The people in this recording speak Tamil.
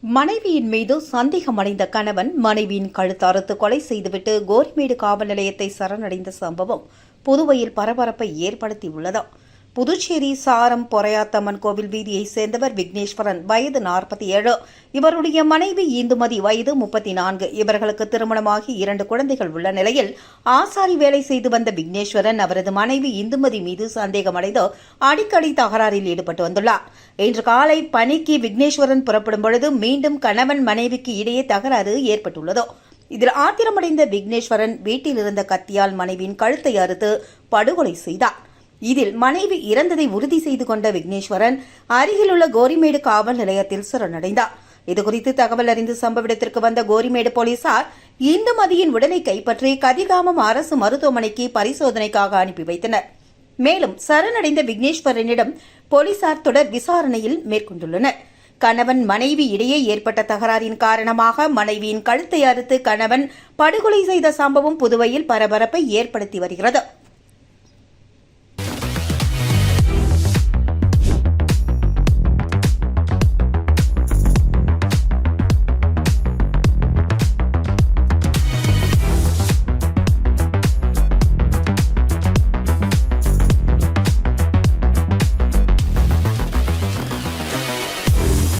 மனைவியின் மீது சந்தேகமடைந்த கணவன் மனைவியின் கழுத்து அறுத்து கொலை செய்துவிட்டு கோரிமேடு காவல் நிலையத்தை சரணடைந்த சம்பவம் புதுவையில் பரபரப்பை ஏற்படுத்தியுள்ளது. புதுச்சேரி சாரம் பொறையாத்தம்மன் கோவில் வீதியைச் சேர்ந்தவர் விக்னேஸ்வரன், வயது 47. இவருடைய மனைவி இந்துமதி, வயது 34. இவர்களுக்கு திருமணமாகி 2 குழந்தைகள் உள்ள நிலையில் ஆசாரி வேலை செய்து வந்த விக்னேஸ்வரன் அவரது மனைவி இந்துமதி மீது சந்தேகமடைந்து அடிக்கடி தகராறில் ஈடுபட்டு வந்துள்ளார். இன்று காலை பணிக்கு விக்னேஸ்வரன் புறப்படும் பொழுது மீண்டும் கணவன் மனைவிக்கு இடையே தகராறு ஏற்பட்டுள்ளது. இதில் ஆத்திரமடைந்த விக்னேஸ்வரன் வீட்டில் இருந்த கத்தியால் மனைவியின் கழுத்தை அறுத்து படுகொலை செய்தார். இதில் மனைவி இறந்ததை உறுதி செய்து கொண்ட விக்னேஸ்வரன் அருகிலுள்ள கோரிமேடு காவல் நிலையத்தில் சரணடைந்தார். இதுகுறித்து தகவல் அறிந்து சம்பவ இடத்திற்கு வந்த கோரிமேடு போலீசார் இந்துமதியின் உடலை கைப்பற்றி கதிர்காமம் அரசு மருத்துவமனைக்கு பரிசோதனைக்காக அனுப்பி வைத்தனர். மேலும் சரணடைந்த விக்னேஸ்வரனிடம் போலீசார் தொடர் விசாரணையில் மேற்கொண்டுள்ளனர். கணவன் மனைவி இடையே ஏற்பட்ட தகராறின் காரணமாக மனைவியின் கழுத்தை அறுத்து கணவன் படுகொலை செய்த சம்பவம் புதுவையில் பரபரப்பை ஏற்படுத்தி வருகிறது.